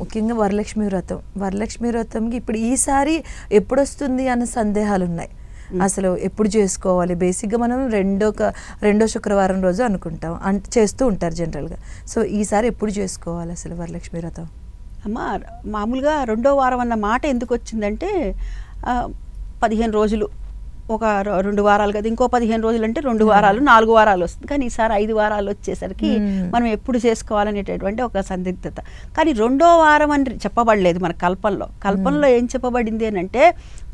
ముఖ్యంగా వరలక్ష్మి వ్రతం. వరలక్ష్మి వ్రతంకి ఇప్పుడు ఈసారి ఎప్పుడొస్తుంది అన్న సందేహాలున్నాయి. అసలు ఎప్పుడు చేసుకోవాలి? బేసిక్గా మనం రెండో శుక్రవారం రోజు అనుకుంటాం, చేస్తూ ఉంటారు జనరల్గా. సో ఈసారి ఎప్పుడు చేసుకోవాలి అసలు వరలక్ష్మి వ్రతం? అమ్మ, మామూలుగా రెండో వారం అన్న మాట ఎందుకు వచ్చిందంటే 15 రోజులు, ఒక 2 వారాలు కదా, ఇంకో 15 రోజులు అంటే 2 వారాలు 4 వారాలు వస్తుంది. కానీ ఈసారి 5 వారాలు వచ్చేసరికి మనం ఎప్పుడు చేసుకోవాలనేటటువంటి ఒక సందిగ్ధత. కానీ రెండో వారం అని చెప్పబడలేదు మన కల్పనలో ఏం చెప్పబడింది అని అంటే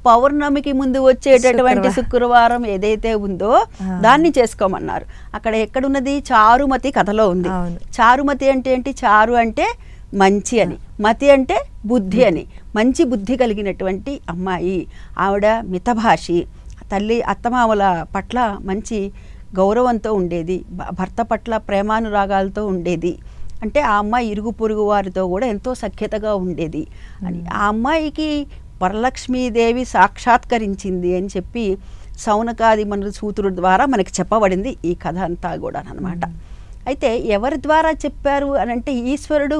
పౌర్ణమికి ముందు వచ్చేటటువంటి శుక్రవారం ఏదైతే ఉందో దాన్ని చేసుకోమన్నారు. అక్కడ ఎక్కడున్నది? చారుమతి కథలో ఉంది. చారుమతి అంటే ఏంటి? చారు అంటే మంచి అని, మతి అంటే బుద్ధి అని. మంచి బుద్ధి కలిగినటువంటి అమ్మాయి ఆవిడ, మితభాషి, తల్లి అత్తమామల పట్ల మంచి గౌరవంతో ఉండేది, భర్త పట్ల ప్రేమానురాగాలతో ఉండేది. అంటే ఆ అమ్మాయి ఇరుగు పొరుగు వారితో కూడా ఎంతో సఖ్యతగా ఉండేది అని. ఆ అమ్మాయికి వరలక్ష్మీదేవి సాక్షాత్కరించింది అని చెప్పి సౌనకాది మన సూత్రుడి ద్వారా మనకి చెప్పబడింది ఈ కథ అంతా కూడా అన్నమాట. అయితే ఎవరి ద్వారా చెప్పారు అని అంటే ఈశ్వరుడు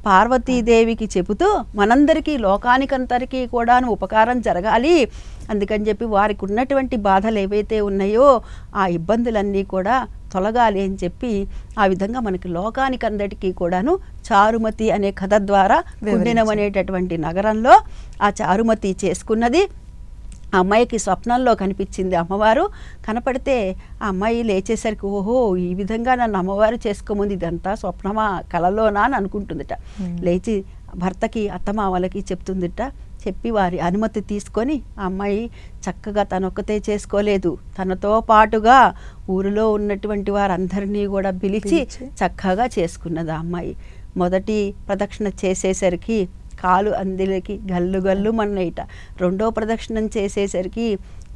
పార్వతీదేవికి చెబుతూ మనందరికీ లోకానికంతరికీ కూడా ఉపకారం జరగాలి, అందుకని చెప్పి వారికి ఉన్నటువంటి బాధలు ఏవైతే ఉన్నాయో ఆ ఇబ్బందులన్నీ కూడా తొలగాలి అని చెప్పి ఆ విధంగా మనకి లోకానికందరికీ కూడాను చారుమతి అనే కథ ద్వారా కుండినం అనేటటువంటి నగరంలో ఆ చారుమతి చేసుకున్నది. ఆ అమ్మాయికి స్వప్నంలో కనిపించింది అమ్మవారు. కనపడితే ఆ అమ్మాయి లేచేసరికి ఓహో ఈ విధంగా నన్ను అమ్మవారు చేసుకోముంది, ఇదంతా స్వప్నమా కలలోనా అని అనుకుంటుందిట. లేచి భర్తకి అత్తమామలకి చెప్తుందిట. చెప్పి వారి అనుమతి తీసుకొని ఆ అమ్మాయి చక్కగా తనొక్కతే చేసుకోలేదు, తనతో పాటుగా ఊరిలో ఉన్నటువంటి వారందరినీ కూడా పిలిచి చక్కగా చేసుకున్నది ఆ అమ్మాయి. మొదటి ప్రదక్షిణ చేసేసరికి కాలు అందిలకి గల్లు గల్లు మన్నయిట. రెండో ప్రదక్షిణం చేసేసరికి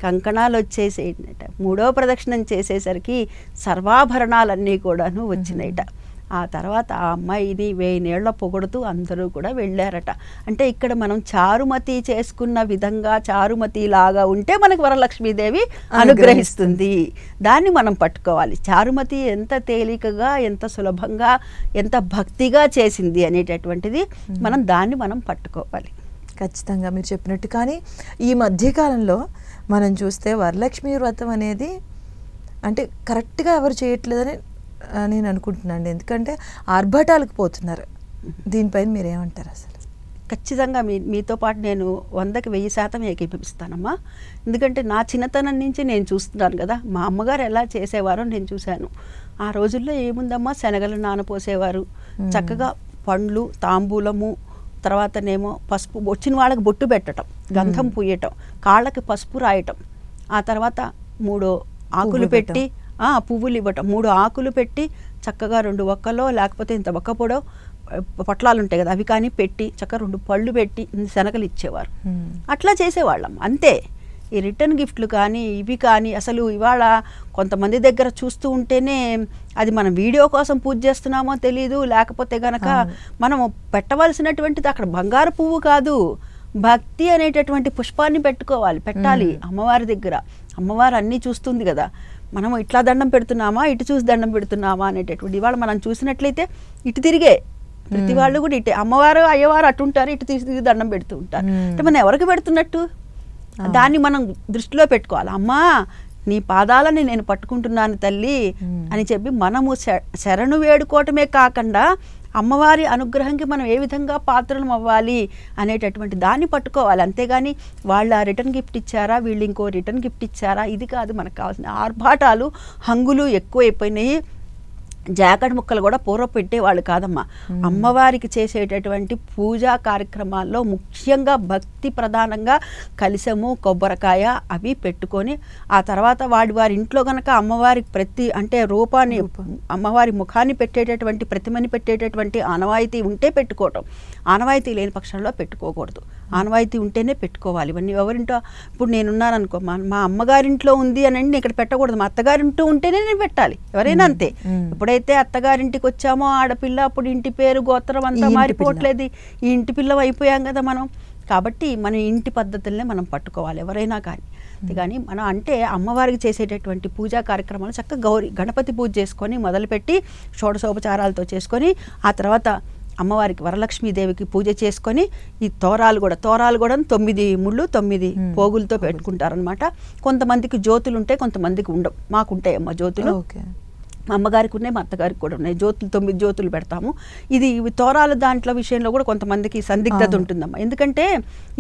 కంకణాలు వచ్చేసేట. మూడో ప్రదక్షిణం చేసేసరికి సర్వాభరణాలన్నీ కూడాను వచ్చినాయిట. ఆ తర్వాత ఆ అమ్మాయిని 1000 ఏళ్ల పొగడుతూ అందరూ కూడా వెళ్ళారట. అంటే ఇక్కడ మనం చారుమతి చేసుకున్న విధంగా చారుమతి లాగా ఉంటే మనకు వరలక్ష్మీదేవి అనుగ్రహిస్తుంది. దాన్ని మనం పట్టుకోవాలి. చారుమతి ఎంత తేలికగా, ఎంత సులభంగా, ఎంత భక్తిగా చేసింది అనేటటువంటిది మనం పట్టుకోవాలి. ఖచ్చితంగా మీరు చెప్పినట్టు. కానీ ఈ మధ్యకాలంలో మనం చూస్తే వరలక్ష్మి వ్రతం అనేది అంటే కరెక్ట్గా ఎవరు చేయట్లేదని నేను అనుకుంటున్నాను. ఎందుకంటే ఆర్భాటాలకు పోతున్నారు. దీనిపైన మీరేమంటారు అసలు? ఖచ్చితంగా మీతో పాటు నేను 100కి 1000% ఏకీభవిస్తానమ్మా. ఎందుకంటే నా చిన్నతనం నుంచి నేను చూస్తున్నాను కదా, మా అమ్మగారు ఎలా చేసేవారో నేను చూశాను. ఆ రోజుల్లో ఏముందమ్మా, శనగలు నానపోసేవారు, చక్కగా పండ్లు, తాంబూలము, తర్వాతనేమో పసుపు, వచ్చిన వాళ్ళకి బొట్టు పెట్టడం, గంధం పూయటం, కాళ్ళకి పసుపు రాయటం, ఆ తర్వాత 3 ఆకులు పెట్టి పువ్వులు ఇవ్వటం, 3 ఆకులు పెట్టి చక్కగా 2 ఒక్కలో లేకపోతే ఇంత ఒక్క పొడో పొట్లాలు ఉంటాయి కదా అవి కానీ పెట్టి చక్కగా 2 పళ్ళు పెట్టి శనగలు ఇచ్చేవారు. అట్లా చేసేవాళ్ళం అంతే. ఈ రిటర్న్ గిఫ్ట్లు కానీ ఇవి కానీ అసలు ఇవాళ కొంతమంది దగ్గర చూస్తూ ఉంటేనే అది మనం వీడియో కోసం పూజ చేస్తున్నామో తెలీదు, లేకపోతే గనక మనము పెట్టవలసినటువంటిది అక్కడ బంగారు పువ్వు కాదు, భక్తి అనేటటువంటి పుష్పాన్ని పెట్టాలి అమ్మవారి దగ్గర. అమ్మవారు అన్నీ చూస్తుంది కదా, మనము ఇట్లా దండం పెడుతున్నామా, ఇటు చూసి దండం పెడుతున్నామా అనేటటువంటి. ఇవాళ మనం చూసినట్లయితే ఇటు తిరిగే ప్రతి వాళ్ళు కూడా ఇటే, అమ్మవారు అయ్యవారు అటుంటారు, ఇటు తిరిగి దండం పెడుతూ ఉంటారు. అంటే మనం ఎవరికి పెడుతున్నట్టు దాన్ని మనం దృష్టిలో పెట్టుకోవాలి. అమ్మా నీ పాదాలని నేను పట్టుకుంటున్నాను తల్లి అని చెప్పి మనము శరణు వేడుకోవటమే కాకుండా అమ్మవారి అనుగ్రహంకి మనం ఏ విధంగా పాత్రలం అవ్వాలి అనేటటువంటి దాన్ని పట్టుకోవాలి. అంతేగాని వాళ్ళ రిటర్న్ గిఫ్ట్ ఇచ్చారా, వీళ్ళు ఇంకో రిటర్న్ గిఫ్ట్ ఇచ్చారా, ఇది కాదు మనకు కావాల్సిన. ఆర్భాటాలు, హంగులు ఎక్కువైపోయినాయి. జాకెట్ ముక్కలు కూడా పూర్వ పెట్టేవాళ్ళు కాదమ్మా. అమ్మవారికి చేసేటటువంటి పూజా కార్యక్రమాల్లో ముఖ్యంగా భక్తి ప్రధానంగా కలశము, కొబ్బరికాయ అవి పెట్టుకొని ఆ తర్వాత వారి ఇంట్లో కనుక అమ్మవారికి అంటే రూపాన్ని, అమ్మవారి ముఖాన్ని పెట్టేటటువంటి, ప్రతిమని పెట్టేటటువంటి ఆనవాయితీ ఉంటే పెట్టుకోవటం, ఆనవాయితీ లేని పక్షంలో పెట్టుకోకూడదు. ఆనవాయితీ ఉంటేనే పెట్టుకోవాలి. ఇవన్నీ ఎవరింటో, ఇప్పుడు నేనున్నాను అనుకో, మా అమ్మగారింట్లో ఉంది అని ఇక్కడ పెట్టకూడదు, మా అత్తగారింటూ ఉంటేనే నేను పెట్టాలి. ఎవరైనా అంతే. ఎప్పుడైతే అత్తగారింటికి వచ్చామో ఆడపిల్ల, అప్పుడు ఇంటి పేరు గోత్రం అంతా మారిపోవట్లేదు, ఈ ఇంటి పిల్ల అయిపోయాం కదా మనం. కాబట్టి మన ఇంటి పద్ధతులనే మనం పట్టుకోవాలి ఎవరైనా కానీ. కానీ మనం అంటే అమ్మవారికి చేసేటటువంటి పూజా కార్యక్రమాలు చక్కగా గణపతి పూజ చేసుకొని మొదలుపెట్టి షోడశోపచారాలతో చేసుకొని ఆ తర్వాత అమ్మవారికి వరలక్ష్మీదేవికి పూజ చేసుకొని ఈ తోరాలు కూడా 9 ముళ్ళు 9 పోగులతో పెట్టుకుంటారనమాట. కొంతమందికి జ్యోతులు ఉంటాయి, కొంతమందికి ఉండవు. మాకుంటాయి అమ్మ జ్యోతులు. మా అమ్మగారికి ఉన్నాయి, మా అత్తగారికి కూడా ఉన్నాయి జ్యోతులు. 9 జ్యోతులు పెడతాము. ఇవి తోరాల దాంట్లో విషయంలో కూడా కొంతమందికి సందిగ్ధత ఉంటుందమ్మా. ఎందుకంటే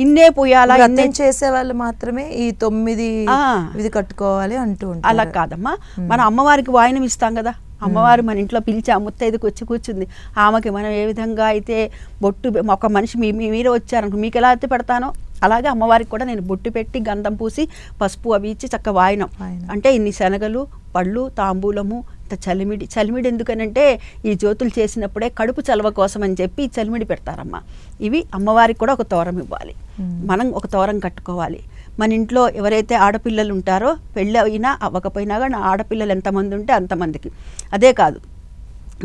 ఇన్నే పోయాలా, ఇన్నే చేసే వాళ్ళు మాత్రమే ఈ 9 ఇది కట్టుకోవాలి అంటూ ఉంటారు. అలా కాదమ్మా, మనం అమ్మవారికి వాయినం ఇస్తాం కదా. అమ్మవారు మన ఇంట్లో పిలిచి ఆ ముత్తైదుకు వచ్చి కూర్చుంది. ఆమెకి మనం ఏ విధంగా అయితే బొట్టు, ఒక మనిషి మీరే వచ్చారనుకో మీకు ఎలా అయితే పెడతానో అలాగే అమ్మవారికి కూడా నేను బొట్టు పెట్టి గంధం పూసి పసుపు అవి ఇచ్చి చక్క వాయినం. అంటే ఇన్ని శనగలు, పళ్ళు, తాంబూలము, చలిమిడి ఎందుకనంటే ఈ జ్యోతులు చేసినప్పుడే కడుపు చలవ కోసం అని చెప్పి చలిమిడి పెడతారమ్మ. ఇవి అమ్మవారికి కూడా ఒక తోరం ఇవ్వాలి, మనం ఒక తోరం కట్టుకోవాలి. మన ఇంట్లో ఎవరైతే ఆడపిల్లలు ఉంటారో పెళ్ళి అయినా అవ్వకపోయినా కానీ ఆడపిల్లలు ఎంతమంది ఉంటే అంతమందికి. అదే కాదు,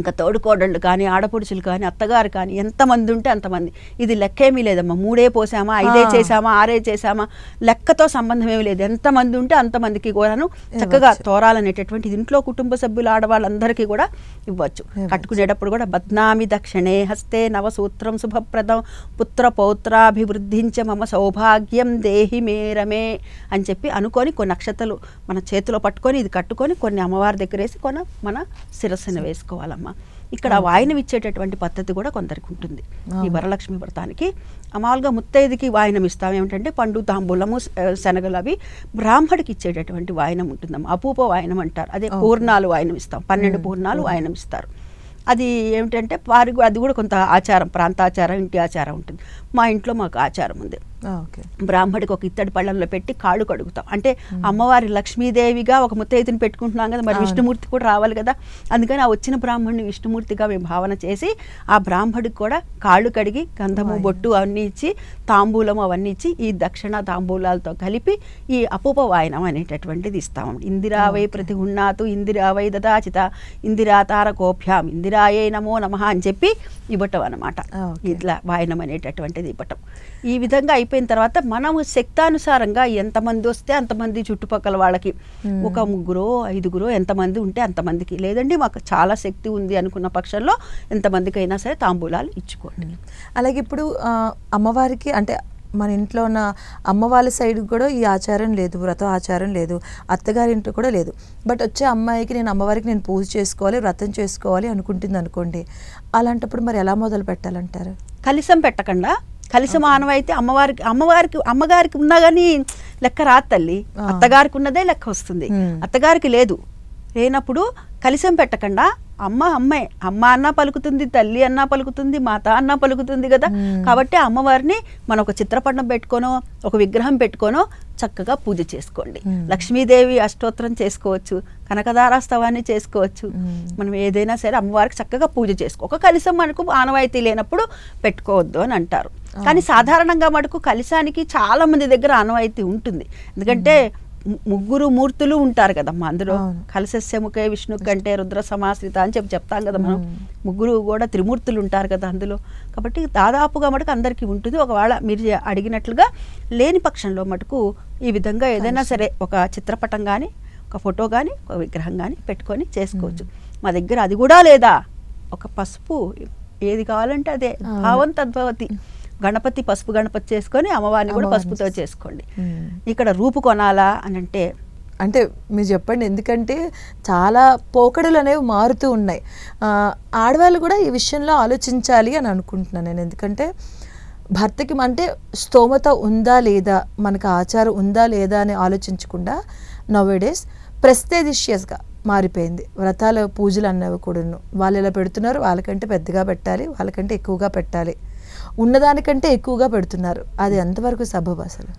ఇంకా తోడుకోడళ్ళు కానీ ఆడపడుచులు కానీ అత్తగారు కానీ ఎంతమంది ఉంటే అంతమంది. ఇది లెక్కేమీ లేదమ్మా. 3 పోసామా, 5 చేసామా, 6 చేసామా, లెక్కతో సంబంధం ఏమీ లేదు. ఎంతమంది ఉంటే అంతమందికి కూడాను చక్కగా తోరాలనేటటువంటి ఇంట్లో కుటుంబ సభ్యులు ఆడవాళ్ళందరికీ కూడా ఇవ్వచ్చు. కట్టుకునేటప్పుడు కూడా బద్నామి దక్షిణే హస్తే నవసూత్రం శుభప్రదం పుత్ర పౌత్రాభివృద్ధించ మమ సౌభాగ్యం దేహి మేరమే అని చెప్పి అనుకొని కొన్ని నక్షత్రాలు మన చేతిలో పట్టుకొని ఇది కట్టుకొని కొన్ని అమ్మవారి దగ్గర వేసి మన శిరస్సును వేసుకోవాలమ్మ. ఇక్కడ వాయినం ఇచ్చేటటువంటి పద్ధతి కూడా కొందరికి ఉంటుంది. ఈ వరలక్ష్మి వ్రతానికి మామూలుగా ముత్తైదుకి వాయినం ఇస్తాం. ఏమిటంటే పండు, తాంబూలము, శనగలు అవి. బ్రాహ్మడికి ఇచ్చేటటువంటి వాయినం ఉంటుందమ్మా, అపూప వాయినం అంటారు. అదే పూర్ణాలు వాయినం ఇస్తాం, 12 పూర్ణాలు వాయినం ఇస్తారు. అది ఏమిటంటే వారికి అది కూడా కొంత ఆచారం, ప్రాంతాచారం, ఇంటి ఆచారం ఉంటుంది. మా ఇంట్లో మాకు ఆచారం ఉంది. బ్రాహ్మడికి ఒక ఇత్తడి పళ్ళంలో పెట్టి కాళ్ళు కడుగుతాం. అంటే అమ్మవారి లక్ష్మీదేవిగా ఒక ముత్తైదుని పెట్టుకుంటున్నాం కదా, మరి విష్ణుమూర్తి కూడా రావాలి కదా. అందుకని ఆ వచ్చిన బ్రాహ్మణుని విష్ణుమూర్తిగా మేము భావన చేసి ఆ బ్రాహ్మడికి కూడా కాళ్ళు కడిగి గంధము, బొట్టు అవన్నీ ఇచ్చి, తాంబూలము అవన్నీ ఇచ్చి ఈ దక్షిణ తాంబూలాలతో కలిపి ఈ అపూప వాయనం అనేటటువంటిది ఇస్తాం. ఇందిరావై ప్రతిగుణాతు ఇందిరావై దదాచిత ఇందిరాతార కోభ్యాం ఇందిరాయే నమో నమః అని చెప్పి ఇవ్వటం అనమాట. ఇట్లా వాయనం అనేటటువంటిది ఇవ్వటం. ఈ విధంగా అయిపోయిన తర్వాత మనము శక్తానుసారంగా ఎంతమంది వస్తే అంతమంది, చుట్టుపక్కల వాళ్ళకి ఒక 3 5 ఎంతమంది ఉంటే అంతమందికి, లేదండి మాకు చాలా శక్తి ఉంది అనుకున్న పక్షంలో ఎంతమందికైనా సరే తాంబూలాలు ఇచ్చుకోండి. అలాగే ఇప్పుడు అమ్మవారికి అంటే మన ఇంట్లో ఉన్న అమ్మ వాళ్ళ సైడ్ కూడా ఈ ఆచారం లేదు, వ్రతం ఆచారం లేదు, అత్తగారి ఇంట్లో కూడా లేదు. బట్ వచ్చే అమ్మాయికి నేను అమ్మవారికి నేను పూజ చేసుకోవాలి, వ్రతం చేసుకోవాలి అనుకుంటుంది అనుకోండి, అలాంటప్పుడు మరి ఎలా మొదలు పెట్టాలంటారు? కలిసం పెట్టకుండా, కలిసి మానవైతే అమ్మగారికి ఉన్నా కానీ లెక్క రాదు తల్లి. అత్తగారికి ఉన్నదే లెక్క వస్తుంది, అత్తగారికి లేనప్పుడు కలిసం పెట్టకుండా అమ్మే అమ్మ అన్నా పలుకుతుంది, తల్లి అన్నా పలుకుతుంది, మాత అన్నా పలుకుతుంది కదా. కాబట్టి అమ్మవారిని మనం ఒక చిత్రపటం పెట్టుకోనో ఒక విగ్రహం పెట్టుకోనో చక్కగా పూజ చేసుకోండి. లక్ష్మీదేవి అష్టోత్తరం చేసుకోవచ్చు, కనకదారాస్తవాన్ని చేసుకోవచ్చు. మనం ఏదైనా సరే అమ్మవారికి చక్కగా పూజ చేసుకో. ఒక కలిసం మనకు ఆనవాయితీ లేనప్పుడు పెట్టుకోవద్దు అని అంటారు. కానీ సాధారణంగా మటుకు కలిసానికి చాలా మంది దగ్గర ఆనవాయితీ ఉంటుంది. ఎందుకంటే 3 మూర్తులు ఉంటారు కదమ్మా అందులో. కలశస్యముఖే విష్ణు కంటే రుద్ర సమాశ్రిత అని చెప్తాం కదా మనం. 3 కూడా త్రిమూర్తులు ఉంటారు కదా అందులో. కాబట్టి దాదాపుగా మటుకు అందరికీ ఉంటుంది. ఒకవేళ మీరు అడిగినట్లుగా లేని పక్షంలో మటుకు ఈ విధంగా ఏదైనా సరే ఒక చిత్రపటం కానీ, ఒక ఫోటో కానీ, ఒక విగ్రహం కానీ పెట్టుకొని చేసుకోవచ్చు. మా దగ్గర అది కూడా లేదా, ఒక పసుపు ఏది కావాలంటే అదే, భావం తద్భవతి. గణపతి పసుపు గణపతి చేసుకొని అమ్మవారిని కూడా పసుపుతో చేసుకోండి. ఇక్కడ రూపు కొనాలా అని అంటే మీరు చెప్పండి, ఎందుకంటే చాలా పోకడలు అనేవి మారుతూ ఉన్నాయి. ఆడవాళ్ళు కూడా ఈ విషయంలో ఆలోచించాలి అని అనుకుంటున్నాను నేను. ఎందుకంటే భర్తకి అంటే స్తోమత ఉందా లేదా, మనకు ఆచారం ఉందా లేదా అని ఆలోచించకుండా నౌవేడేస్ ప్రెస్టేజిషియస్గా మారిపోయింది వ్రతాల పూజలు అన్నవి కూడాను. వాళ్ళు ఎలా పెడుతున్నారు, వాళ్ళకంటే పెద్దగా పెట్టాలి, వాళ్ళకంటే ఎక్కువగా పెట్టాలి, ఉన్నదానికంటే ఎక్కువగా పెడుతున్నారు. అది ఎంతవరకు సబబు అసలు?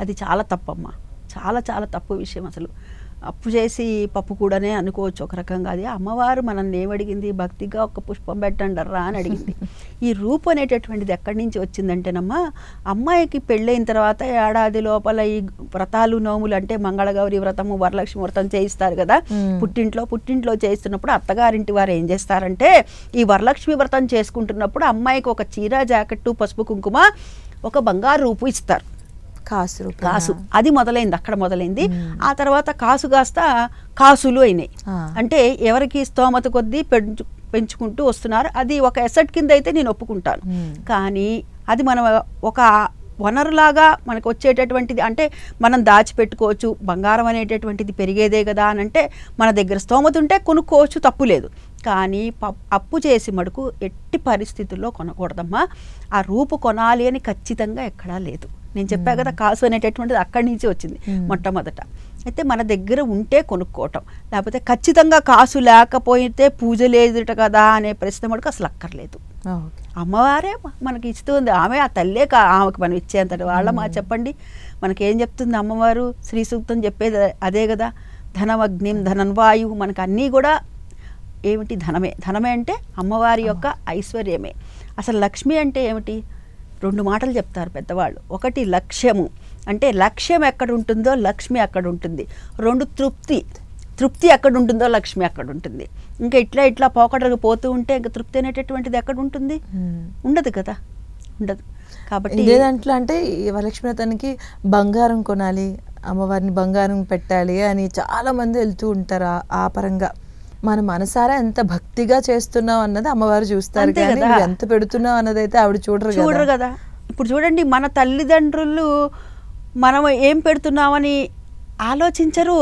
అది చాలా తప్పమ్మా, చాలా చాలా తప్పు విషయం. అసలు అప్పు చేసి పప్పు కూడానే అనుకోవచ్చు ఒక రకంగా. అది అమ్మవారు మనల్ని ఏమడిగింది, భక్తిగా ఒక పుష్పం పెట్టండర్రా అని అడిగింది. ఈ రూపు అనేటటువంటిది ఎక్కడి నుంచి వచ్చిందంటేనమ్మా, అమ్మాయికి పెళ్ళైన తర్వాత ఏడాది లోపల ఈ వ్రతాలు నోములు అంటే మంగళగౌరి వ్రతము, వరలక్ష్మి వ్రతం చేయిస్తారు కదా పుట్టింట్లో చేయిస్తున్నప్పుడు అత్తగారింటి వారు ఏం చేస్తారంటే ఈ వరలక్ష్మి వ్రతం చేసుకుంటున్నప్పుడు అమ్మాయికి ఒక చీర, జాకెట్టు, పసుపు, కుంకుమ, ఒక బంగారు రూపు ఇస్తారు. కాసు అది మొదలైంది, అక్కడ మొదలైంది. ఆ తర్వాత కాసు కాస్త కాసులు అయినాయి. అంటే ఎవరికి స్తోమత కొద్దీ పెంచుకుంటూ వస్తున్నారు. అది ఒక ఎసెట్ కింద అయితే నేను ఒప్పుకుంటాను. కానీ అది మనం ఒక వనరులాగా మనకు వచ్చేటటువంటిది అంటే మనం దాచిపెట్టుకోవచ్చు, బంగారం అనేటటువంటిది పెరిగేదే కదా అని అంటే మన దగ్గర స్తోమత ఉంటే కొనుక్కోవచ్చు, తప్పు లేదు. కానీ అప్పు చేసి మటుకు ఎట్టి పరిస్థితుల్లో కొనకూడదమ్మా. ఆ రూపు కొనాలి అని ఖచ్చితంగా ఎక్కడా లేదు. నేను చెప్పా కదా, కాసు అనేటటువంటిది అక్కడి నుంచి వచ్చింది మొట్టమొదట. అయితే మన దగ్గర ఉంటే కొనుక్కోవటం, లేకపోతే ఖచ్చితంగా కాసు లేకపోతే పూజ లేదుట కదా అనే ప్రశ్న మటుకు అసలు అక్కర్లేదు. అమ్మవారే మనకి ఇస్తుంది, ఆమె ఆ తల్లే ఆమెకు మనం ఇచ్చేంత వాళ్ళమా చెప్పండి. మనకేం చెప్తుంది అమ్మవారు? శ్రీ సూక్తం చెప్పేది అదే కదా, ధనమగ్నిం ధనన్వాయువు. మనకు అన్నీ కూడా ఏమిటి? ధనమే. ధనమే అంటే అమ్మవారి యొక్క ఐశ్వర్యమే. అసలు లక్ష్మి అంటే ఏమిటి? 2 మాటలు చెప్తారు పెద్దవాళ్ళు. ఒకటి లక్ష్యము, అంటే లక్ష్యం ఎక్కడ ఉంటుందో లక్ష్మి అక్కడ ఉంటుంది. 2 తృప్తి, తృప్తి ఎక్కడ ఉంటుందో లక్ష్మి అక్కడ ఉంటుంది. ఇంకా ఇట్లా పోకడకు పోతూ ఉంటే ఇంకా తృప్తి అనేటటువంటిది ఎక్కడ ఉంటుంది? ఉండదు కదా, ఉండదు. కాబట్టి ఏదంట్లో అంటే వరలక్ష్మి వ్రతానికి బంగారం కొనాలి, అమ్మవారిని బంగారం పెట్టాలి అని చాలా మంది వెళ్తూ ఉంటారు. ఆ పరంగా మన మనసారా ఎంత భక్తిగా చేస్తున్నాం అన్నది అమ్మవారు చూస్తారు, కానీ ఎంత పెడుతున్నావు అన్నది అయితే ఆవిడ చూడరు కదా. ఇప్పుడు చూడండి, మన తల్లిదండ్రులు మనం ఏం పెడుతున్నామని ఆలోచించరు.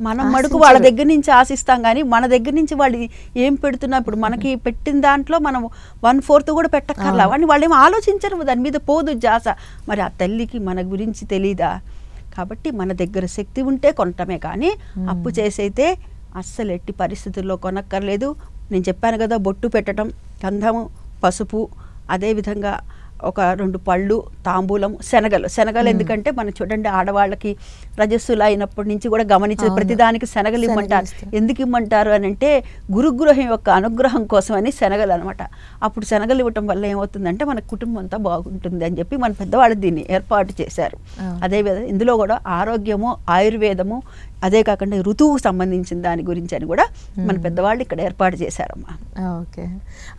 మనం మడుకు వాళ్ళ దగ్గర నుంచి ఆశిస్తాం, కానీ మన దగ్గర నుంచి వాళ్ళు ఏం పెడుతున్నా, ఇప్పుడు మనకి పెట్టిన దాంట్లో మనం 1/4 కూడా పెట్టక్కర్లా అని వాళ్ళు ఏం ఆలోచించరు. దాని మీద పోదు జాస. మరి ఆ తల్లికి మన గురించి తెలీదా? కాబట్టి మన దగ్గర శక్తి ఉంటే కొనటమే, కానీ అప్పు చేసైతే అస్సలు ఎట్టి పరిస్థితుల్లో కొనక్కర్లేదు. నేను చెప్పాను కదా, బొట్టు పెట్టడం, గంధము, పసుపు, అదేవిధంగా ఒక 2 పళ్ళు, తాంబూలం, శనగలు ఎందుకంటే మనం చూడండి ఆడవాళ్ళకి రజస్సులు అయినప్పటి నుంచి కూడా గమనించే ప్రతిదానికి శనగలు ఇమ్మంటారు. ఎందుకు ఇమ్మంటారు అని అంటే గురుగ్రహం యొక్క అనుగ్రహం కోసం అని శనగలు అనమాట. అప్పుడు శనగలు ఇవ్వటం వల్ల ఏమవుతుందంటే మన కుటుంబం అంతా బాగుంటుంది అని చెప్పి మన పెద్దవాళ్ళు దీన్ని ఏర్పాటు చేశారు. అదేవిధంగా ఇందులో కూడా ఆరోగ్యము, ఆయుర్వేదము, అదే కాకుండా ఋతువుకు సంబంధించిన దాని గురించి అని కూడా మన పెద్దవాళ్ళు ఇక్కడ ఏర్పాటు చేశారమ్మా. ఓకే,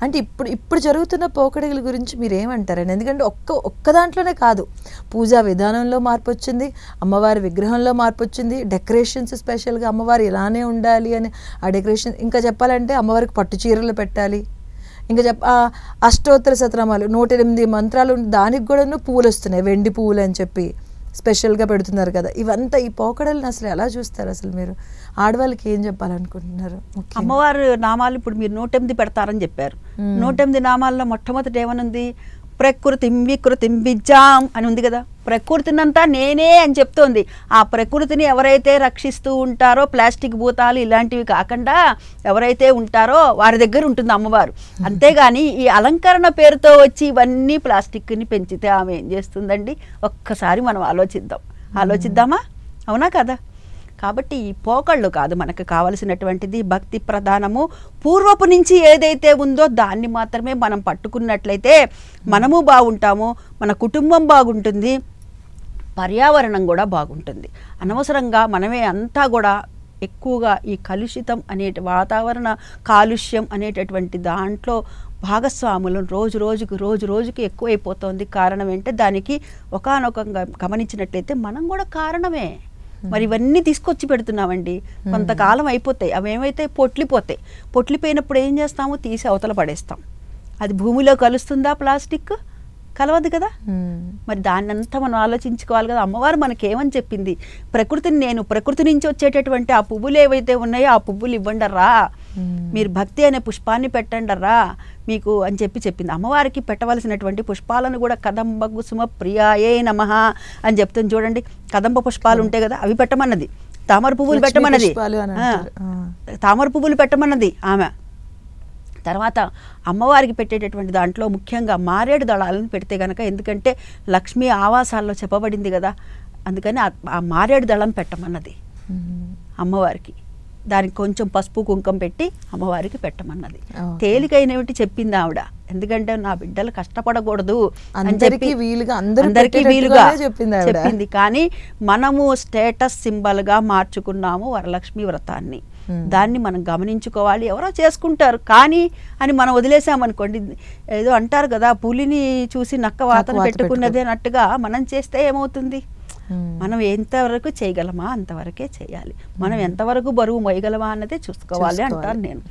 అంటే ఇప్పుడు జరుగుతున్న పోకడల గురించి మీరు ఏమంటారండి? ఎందుకంటే ఒక్క దాంట్లోనే కాదు, పూజా విధానంలో మార్పు వచ్చింది, అమ్మవారి విగ్రహంలో మార్పు వచ్చింది, డెకరేషన్స్ స్పెషల్గా అమ్మవారు ఇలానే ఉండాలి అని ఆ డెకరేషన్, ఇంకా చెప్పాలంటే అమ్మవారికి పట్టు చీరలు పెట్టాలి, ఇంకా అష్టోత్తర శతనామాలు 108 మంత్రాలు, దానికి కూడా పువ్వులు వస్తున్నాయి, వెండి పువ్వులు అని చెప్పి స్పెషల్గా పెడుతున్నారు కదా. ఇవంతా ఈ పోకడలను అసలు ఎలా చూస్తారు? అసలు మీరు ఆడవాళ్ళకి ఏం చెప్పాలనుకుంటున్నారు? అమ్మవారు నామాలు ఇప్పుడు మీరు 108 పెడతారని చెప్పారు. 108 నామాల్లో మొట్టమొదటి ఏమనుంది? ప్రకృతిం వికృతిం విజ్జాం అని ఉంది కదా. ప్రకృతినంతా నేనే అని చెప్తోంది. ఆ ప్రకృతిని ఎవరైతే రక్షిస్తూ ఉంటారో, ప్లాస్టిక్ భూతాలు ఇలాంటివి కాకుండా ఎవరైతే ఉంటారో వారి దగ్గర ఉంటుంది అమ్మవారు. అంతేగాని ఈ అలంకరణ పేరుతో వచ్చి ఇవన్నీ ప్లాస్టిక్ని పెంచితే ఆమె ఏం చేస్తుందండి? ఒక్కసారి మనం ఆలోచిద్దామా? అవునా కదా? కాబట్టి ఈ పోకళ్ళు కాదు మనకు కావలసినటువంటిది, భక్తి ప్రధానము. పూర్వపు నుంచి ఏదైతే ఉందో దాన్ని మాత్రమే మనం పట్టుకున్నట్లయితే మనము బాగుంటాము, మన కుటుంబం బాగుంటుంది, పర్యావరణం కూడా బాగుంటుంది. అనవసరంగా మనమే అంతా కూడా ఎక్కువగా ఈ కలుషితం వాతావరణ కాలుష్యం అనేటటువంటి దాంట్లో భాగస్వాములను రోజు రోజుకి ఎక్కువైపోతుంది. కారణం ఏంటంటే దానికి ఒకానొక గమనించినట్లయితే మనం కూడా కారణమే. మరి ఇవన్నీ తీసుకొచ్చి పెడుతున్నామండి, కొంతకాలం అయిపోతాయి, అవి ఏమైతే పొట్లిపోయినప్పుడు ఏం చేస్తాము? తీసి అవతల పడేస్తాం. అది భూమిలో కలుస్తుందా? ప్లాస్టిక్ కలవదు కదా. మరి దాన్నంతా మనం ఆలోచించుకోవాలి కదా. అమ్మవారు మనకేమని చెప్పింది? ప్రకృతి నుంచి వచ్చేటటువంటి ఆ పువ్వులు ఏవైతే ఉన్నాయో ఆ పువ్వులు ఇవ్వండర్రా, మీరు భక్తి అనే పుష్పాన్ని పెట్టండర్రా మీకు అని చెప్పింది. అమ్మవారికి పెట్టవలసినటువంటి పుష్పాలను కూడా కదంబ కుసుమ ప్రియాయే నమః అని చెప్తుంది. చూడండి, కదంబ పుష్పాలు ఉంటాయి కదా, అవి పెట్టమన్నది. తామర పువ్వులు పెట్టమన్నది ఆమె. తర్వాత అమ్మవారికి పెట్టేటటువంటి దాంట్లో ముఖ్యంగా మారేడు దళాలను పెడితే కనుక, ఎందుకంటే లక్ష్మీ ఆవాసాల్లో చెప్పబడింది కదా, అందుకని ఆ మారేడు దళం పెట్టమన్నది అమ్మవారికి. దానికి కొంచెం పసుపు కుంకం పెట్టి అమ్మవారికి పెట్టమన్నది. తేలికైనవి చెప్పింది ఆవిడ, ఎందుకంటే నా బిడ్డలు కష్టపడకూడదు అని చెప్పి అందరికీ వీలుగా చెప్పింది. కానీ మనము స్టేటస్ సింబల్గా మార్చుకున్నాము వరలక్ష్మి వ్రతాన్ని. దాన్ని మనం గమనించుకోవాలి. ఎవరో చేసుకుంటారు కానీ అని మనం వదిలేసామనుకోండి, ఏదో అంటారు కదా, పులిని చూసి నక్క వాతను పెట్టుకున్నది అన్నట్టుగా మనం చేస్తే ఏమవుతుంది? మనం ఎంతవరకు చేయగలమా అంతవరకే చేయాలి. మనం ఎంతవరకు బరువు మోయగలమా అన్నదే చూసుకోవాలి అంటాను నేను.